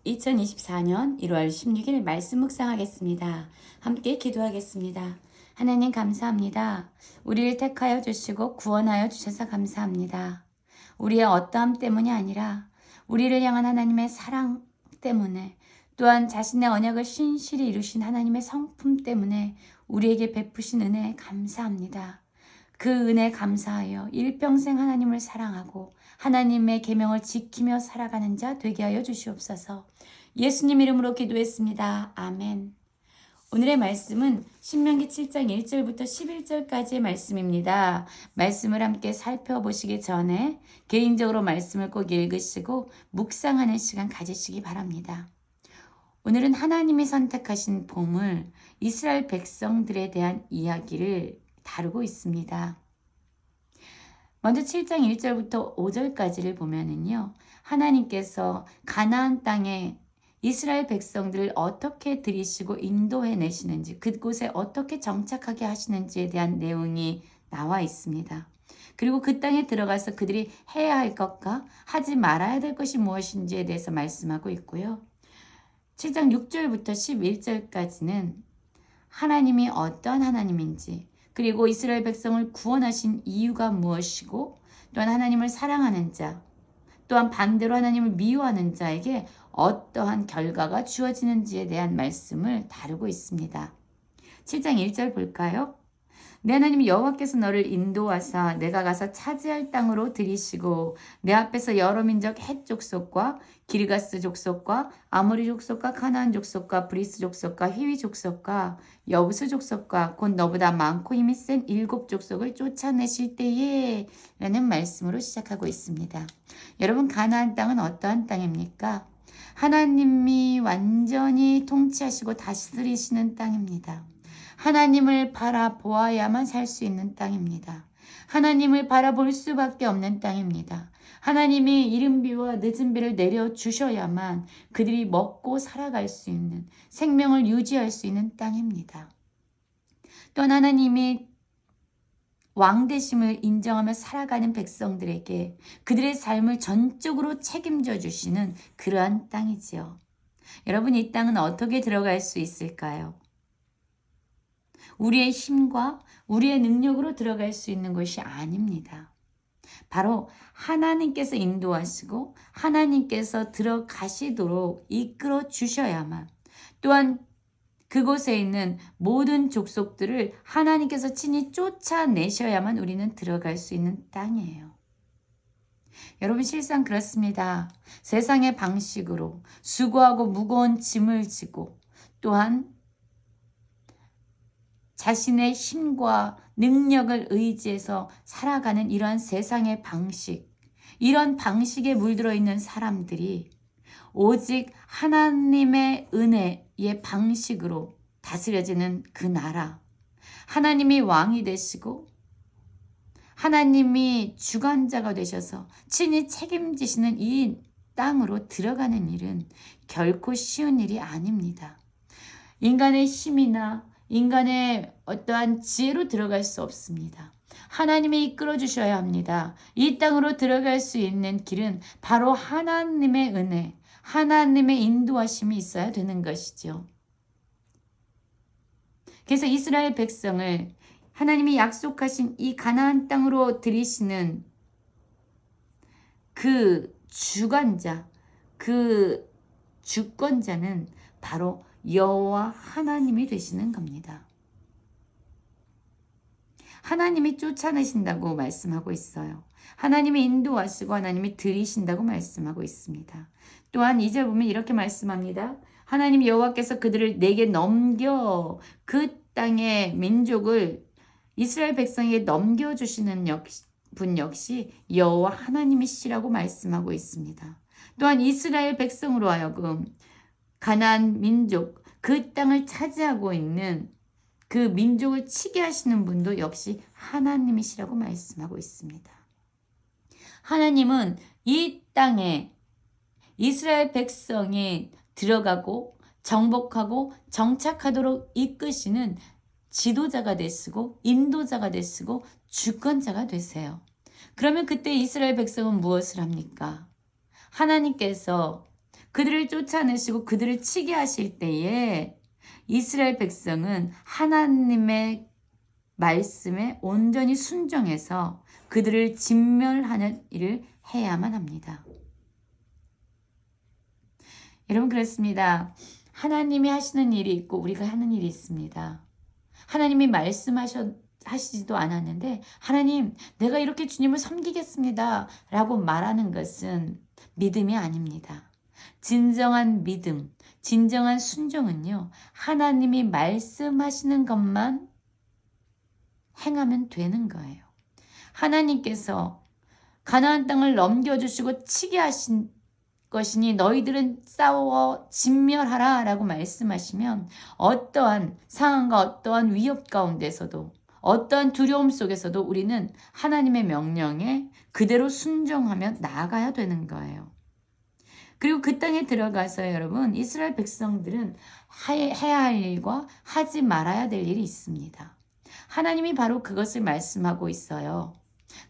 2024년 1월 16일 말씀 묵상하겠습니다. 함께 기도하겠습니다. 하나님 감사합니다. 우리를 택하여 주시고 구원하여 주셔서 감사합니다. 우리의 어떠함 때문이 아니라 우리를 향한 하나님의 사랑 때문에, 또한 자신의 언약을 신실히 이루신 하나님의 성품 때문에 우리에게 베푸신 은혜에 감사합니다. 그 은혜 감사하여 일평생 하나님을 사랑하고 하나님의 계명을 지키며 살아가는 자 되게 하여 주시옵소서. 예수님 이름으로 기도했습니다. 아멘. 오늘의 말씀은 신명기 7장 1절부터 11절까지의 말씀입니다. 말씀을 함께 살펴보시기 전에 개인적으로 말씀을 꼭 읽으시고 묵상하는 시간 가지시기 바랍니다. 오늘은 하나님이 선택하신 보물, 이스라엘 백성들에 대한 이야기를 다루고 있습니다. 먼저 7장 1절부터 5절까지를 보면은요, 하나님께서 가나안 땅에 이스라엘 백성들을 어떻게 들이시고 인도해 내시는지, 그곳에 어떻게 정착하게 하시는지에 대한 내용이 나와 있습니다. 그리고 그 땅에 들어가서 그들이 해야 할 것과 하지 말아야 될 것이 무엇인지에 대해서 말씀하고 있고요. 7장 6절부터 11절까지는 하나님이 어떤 하나님인지, 그리고 이스라엘 백성을 구원하신 이유가 무엇이고, 또한 하나님을 사랑하는 자, 또한 반대로 하나님을 미워하는 자에게 어떠한 결과가 주어지는지에 대한 말씀을 다루고 있습니다. 7장 1절 볼까요? 내 하나님 여호와께서 너를 인도하사 내가 가서 차지할 땅으로 들이시고 내 앞에서 여러 민족 헷 족속과 기르가스 족속과 아모리 족속과 카나안 족속과 브리스 족속과 히위 족속과 여부스 족속과 곧 너보다 많고 힘이 센 7 족속을 쫓아내실 때에 라는 말씀으로 시작하고 있습니다. 여러분, 가나안 땅은 어떠한 땅입니까? 하나님이 완전히 통치하시고 다스리시는 땅입니다. 하나님을 바라보아야만 살 수 있는 땅입니다. 하나님을 바라볼 수밖에 없는 땅입니다. 하나님이 이른비와 늦은비를 내려주셔야만 그들이 먹고 살아갈 수 있는, 생명을 유지할 수 있는 땅입니다. 또한 하나님이 왕되심을 인정하며 살아가는 백성들에게 그들의 삶을 전적으로 책임져 주시는 그러한 땅이지요. 여러분, 이 땅은 어떻게 들어갈 수 있을까요? 우리의 힘과 우리의 능력으로 들어갈 수 있는 것이 아닙니다. 바로 하나님께서 인도하시고 하나님께서 들어가시도록 이끌어 주셔야만, 또한 그곳에 있는 모든 족속들을 하나님께서 친히 쫓아내셔야만 우리는 들어갈 수 있는 땅이에요. 여러분, 실상 그렇습니다. 세상의 방식으로 수고하고 무거운 짐을 지고, 또한 자신의 힘과 능력을 의지해서 살아가는 이러한 세상의 방식, 이런 방식에 물들어 있는 사람들이 오직 하나님의 은혜의 방식으로 다스려지는 그 나라, 하나님이 왕이 되시고 하나님이 주관자가 되셔서 친히 책임지시는 이 땅으로 들어가는 일은 결코 쉬운 일이 아닙니다. 인간의 힘이나 인간의 어떠한 지혜로 들어갈 수 없습니다. 하나님이 이끌어 주셔야 합니다. 이 땅으로 들어갈 수 있는 길은 바로 하나님의 은혜, 하나님의 인도하심이 있어야 되는 것이죠. 그래서 이스라엘 백성을 하나님이 약속하신 이 가나안 땅으로 들이시는 그 주관자, 그 주권자는 바로 여호와 하나님이 되시는 겁니다. 하나님이 쫓아내신다고 말씀하고 있어요. 하나님이 인도하시고 하나님이 들이신다고 말씀하고 있습니다. 또한 2절 보면 이렇게 말씀합니다. 하나님 여호와께서 그들을 내게 넘겨 그 땅의 민족을 이스라엘 백성에게 넘겨주시는 분 역시 여호와 하나님이시라고 말씀하고 있습니다. 또한 이스라엘 백성으로 하여금 가나안 민족, 그 땅을 차지하고 있는 그 민족을 치게 하시는 분도 역시 하나님이시라고 말씀하고 있습니다. 하나님은 이 땅에 이스라엘 백성이 들어가고 정복하고 정착하도록 이끄시는 지도자가 되시고 인도자가 되시고 주권자가 되세요. 그러면 그때 이스라엘 백성은 무엇을 합니까? 하나님께서 그들을 쫓아내시고 그들을 치게 하실 때에 이스라엘 백성은 하나님의 말씀에 온전히 순종해서 그들을 진멸하는 일을 해야만 합니다. 여러분, 그렇습니다. 하나님이 하시는 일이 있고 우리가 하는 일이 있습니다. 하나님이 말씀하시지도 않았는데 하나님, 내가 이렇게 주님을 섬기겠습니다 라고 말하는 것은 믿음이 아닙니다. 진정한 믿음, 진정한 순종은요, 하나님이 말씀하시는 것만 행하면 되는 거예요. 하나님께서 가나안 땅을 넘겨주시고 치게 하신 것이니 너희들은 싸워 진멸하라 라고 말씀하시면 어떠한 상황과 어떠한 위협 가운데서도 어떠한 두려움 속에서도 우리는 하나님의 명령에 그대로 순종하며 나아가야 되는 거예요. 그리고 그 땅에 들어가서 여러분, 이스라엘 백성들은 해야 할 일과 하지 말아야 될 일이 있습니다. 하나님이 바로 그것을 말씀하고 있어요.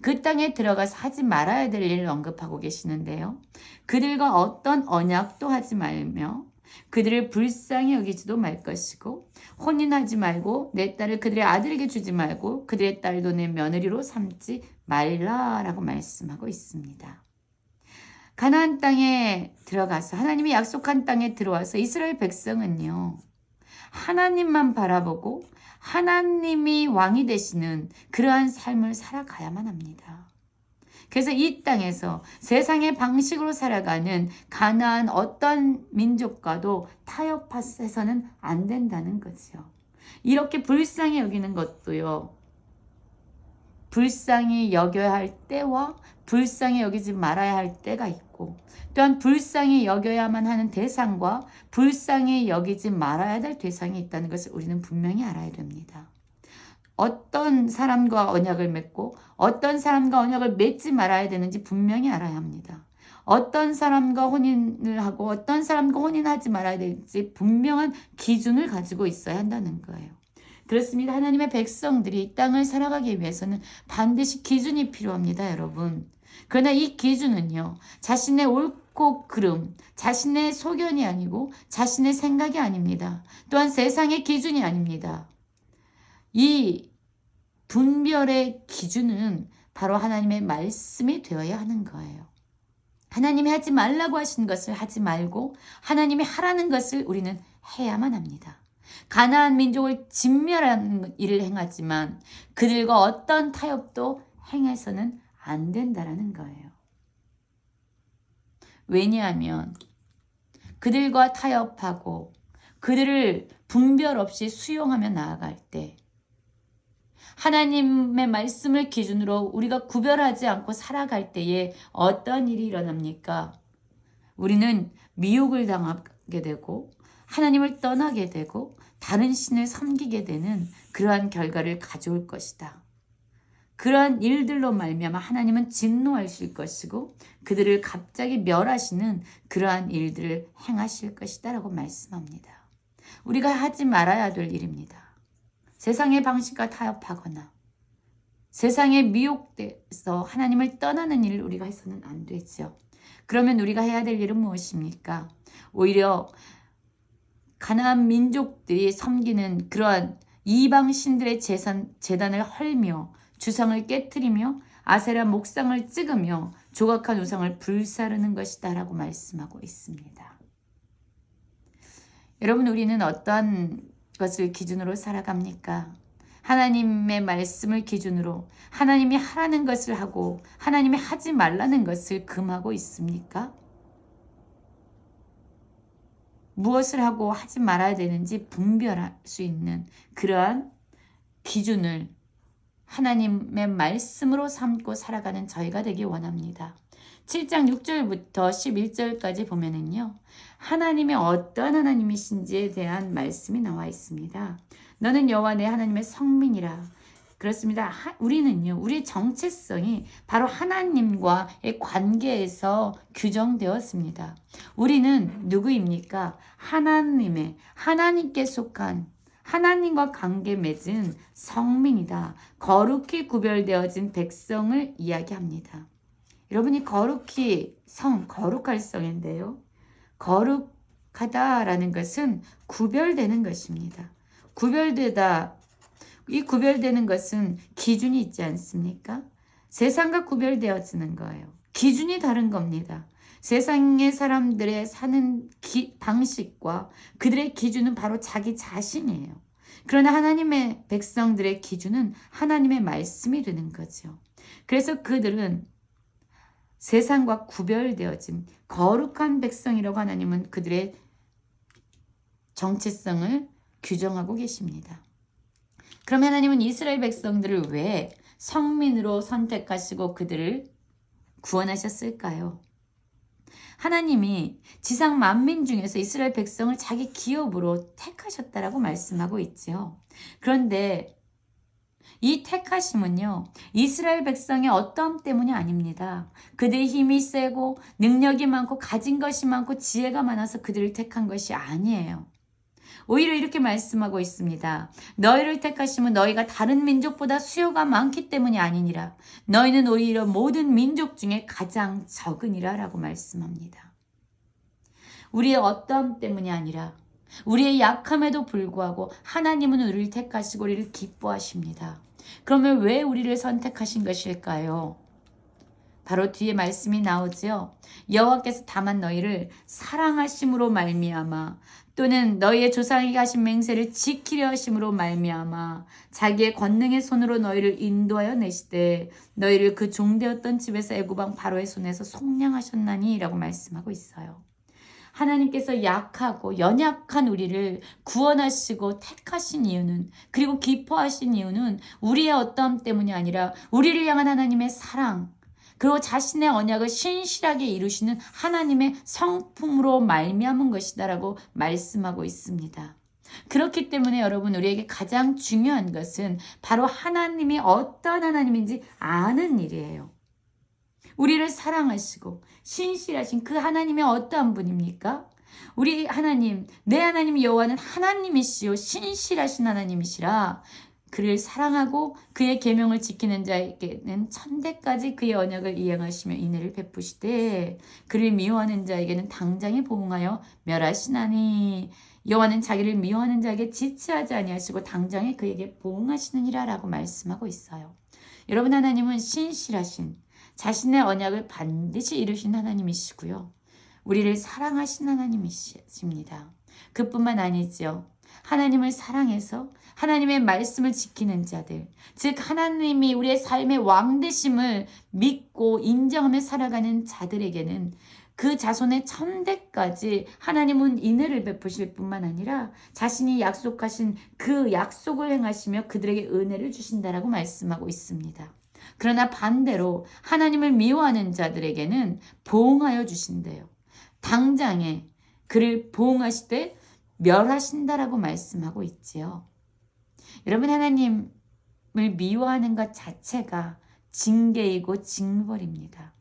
그 땅에 들어가서 하지 말아야 될 일을 언급하고 계시는데요. 그들과 어떤 언약도 하지 말며 그들을 불쌍히 여기지도 말 것이고 혼인하지 말고 내 딸을 그들의 아들에게 주지 말고 그들의 딸도 내 며느리로 삼지 말라라고 말씀하고 있습니다. 가나안 땅에 들어가서 하나님이 약속한 땅에 들어와서 이스라엘 백성은요, 하나님만 바라보고 하나님이 왕이 되시는 그러한 삶을 살아가야만 합니다. 그래서 이 땅에서 세상의 방식으로 살아가는 가나안 어떤 민족과도 타협해서는 안 된다는 거죠. 이렇게 불쌍히 여기는 것도요, 불쌍히 여겨야 할 때와 불쌍히 여기지 말아야 할 때가 있고, 또한 불쌍히 여겨야만 하는 대상과 불쌍히 여기지 말아야 될 대상이 있다는 것을 우리는 분명히 알아야 됩니다. 어떤 사람과 언약을 맺고 어떤 사람과 언약을 맺지 말아야 되는지 분명히 알아야 합니다. 어떤 사람과 혼인을 하고 어떤 사람과 혼인하지 말아야 될지 분명한 기준을 가지고 있어야 한다는 거예요. 그렇습니다. 하나님의 백성들이 이 땅을 살아가기 위해서는 반드시 기준이 필요합니다, 여러분. 그러나 이 기준은요, 자신의 옳고 그름, 자신의 소견이 아니고 자신의 생각이 아닙니다. 또한 세상의 기준이 아닙니다. 이 분별의 기준은 바로 하나님의 말씀이 되어야 하는 거예요. 하나님이 하지 말라고 하신 것을 하지 말고 하나님이 하라는 것을 우리는 해야만 합니다. 가나안 민족을 진멸하는 일을 행하지만 그들과 어떤 타협도 행해서는 안 된다라는 거예요. 왜냐하면 그들과 타협하고 그들을 분별 없이 수용하며 나아갈 때 하나님의 말씀을 기준으로 우리가 구별하지 않고 살아갈 때에 어떤 일이 일어납니까? 우리는 미혹을 당하게 되고 하나님을 떠나게 되고 다른 신을 섬기게 되는 그러한 결과를 가져올 것이다. 그러한 일들로 말미암아 하나님은 진노하실 것이고 그들을 갑자기 멸하시는 그러한 일들을 행하실 것이다 라고 말씀합니다. 우리가 하지 말아야 될 일입니다. 세상의 방식과 타협하거나 세상에 미혹돼서 하나님을 떠나는 일을 우리가 해서는 안 되죠. 그러면 우리가 해야 될 일은 무엇입니까? 오히려 가나안 민족들이 섬기는 그러한 이방 신들의 제단을 헐며 주상을 깨트리며 아세라 목상을 찍으며 조각한 우상을 불사르는 것이다 라고 말씀하고 있습니다. 여러분, 우리는 어떠한 것을 기준으로 살아갑니까? 하나님의 말씀을 기준으로 하나님이 하라는 것을 하고 하나님이 하지 말라는 것을 금하고 있습니까? 무엇을 하고 하지 말아야 되는지 분별할 수 있는 그러한 기준을 하나님의 말씀으로 삼고 살아가는 저희가 되기 원합니다. 7장 6절부터 11절까지 보면은요, 하나님이 어떤 하나님이신지에 대한 말씀이 나와 있습니다. 너는 여호와 내 하나님의 성민이라. 그렇습니다. 우리는요, 우리의 정체성이 바로 하나님과의 관계에서 규정되었습니다. 우리는 누구입니까? 하나님께 속한 하나님과 관계 맺은 성민이다. 거룩히 구별되어진 백성을 이야기합니다. 여러분이 거룩할 성인데요. 거룩하다라는 것은 구별되는 것입니다. 구별되다. 이 구별되는 것은 기준이 있지 않습니까? 세상과 구별되어지는 거예요. 기준이 다른 겁니다. 세상의 사람들의 사는 방식과 그들의 기준은 바로 자기 자신이에요. 그러나 하나님의 백성들의 기준은 하나님의 말씀이 되는 거죠. 그래서 그들은 세상과 구별되어진 거룩한 백성이라고 하나님은 그들의 정체성을 규정하고 계십니다. 그럼 하나님은 이스라엘 백성들을 왜 성민으로 선택하시고 그들을 구원하셨을까요? 하나님이 지상 만민 중에서 이스라엘 백성을 자기 기업으로 택하셨다라고 말씀하고 있죠. 그런데 이 택하심은요, 이스라엘 백성의 어떠함 때문이 아닙니다. 그들의 힘이 세고 능력이 많고 가진 것이 많고 지혜가 많아서 그들을 택한 것이 아니에요. 오히려 이렇게 말씀하고 있습니다. 너희를 택하심은 너희가 다른 민족보다 수요가 많기 때문이 아니니라. 너희는 오히려 모든 민족 중에 가장 적으니라 라고 말씀합니다. 우리의 어떠함 때문이 아니라 우리의 약함에도 불구하고 하나님은 우리를 택하시고 우리를 기뻐하십니다. 그러면 왜 우리를 선택하신 것일까요? 바로 뒤에 말씀이 나오죠. 여호와께서 다만 너희를 사랑하심으로 말미암아 또는 너희의 조상에게 하신 맹세를 지키려 하심으로 말미암아 자기의 권능의 손으로 너희를 인도하여 내시되 너희를 그 종되었던 집에서 애굽 왕 바로의 손에서 속량하셨나니 라고 말씀하고 있어요. 하나님께서 약하고 연약한 우리를 구원하시고 택하신 이유는, 그리고 기뻐하신 이유는 우리의 어떠함 때문이 아니라 우리를 향한 하나님의 사랑, 그리고 자신의 언약을 신실하게 이루시는 하나님의 성품으로 말미암은 것이다라고 말씀하고 있습니다. 그렇기 때문에 여러분, 우리에게 가장 중요한 것은 바로 하나님이 어떤 하나님인지 아는 일이에요. 우리를 사랑하시고 신실하신 그 하나님이 어떠한 분입니까? 우리 하나님, 내 하나님 여호와는 하나님이시요 신실하신 하나님이시라. 그를 사랑하고 그의 계명을 지키는 자에게는 천대까지 그의 언약을 이행하시며 인애를 베푸시되 그를 미워하는 자에게는 당장에 보응하여 멸하시나니 여호와는 자기를 미워하는 자에게 지체하지 아니하시고 당장에 그에게 보응하시느니라 라고 말씀하고 있어요. 여러분, 하나님은 신실하신 자신의 언약을 반드시 이루신 하나님이시고요. 우리를 사랑하신 하나님이십니다. 그뿐만 아니죠. 하나님을 사랑해서 하나님의 말씀을 지키는 자들, 즉 하나님이 우리의 삶의 왕 되심을 믿고 인정하며 살아가는 자들에게는 그 자손의 천대까지 하나님은 인애를 베푸실 뿐만 아니라 자신이 약속하신 그 약속을 행하시며 그들에게 은혜를 주신다라고 말씀하고 있습니다. 그러나 반대로 하나님을 미워하는 자들에게는 보응하여 주신대요. 당장에 그를 보응하시되 멸하신다라고 말씀하고 있지요. 여러분, 하나님을 미워하는 것 자체가 징계이고 징벌입니다.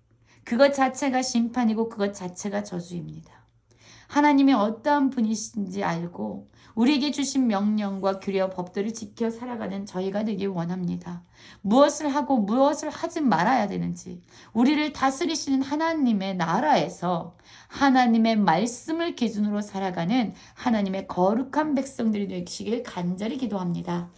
그것 자체가 심판이고 그것 자체가 저주입니다. 하나님이 어떠한 분이신지 알고 우리에게 주신 명령과 규례와 법들을 지켜 살아가는 저희가 되길 원합니다. 무엇을 하고 무엇을 하지 말아야 되는지, 우리를 다스리시는 하나님의 나라에서 하나님의 말씀을 기준으로 살아가는 하나님의 거룩한 백성들이 되시길 간절히 기도합니다.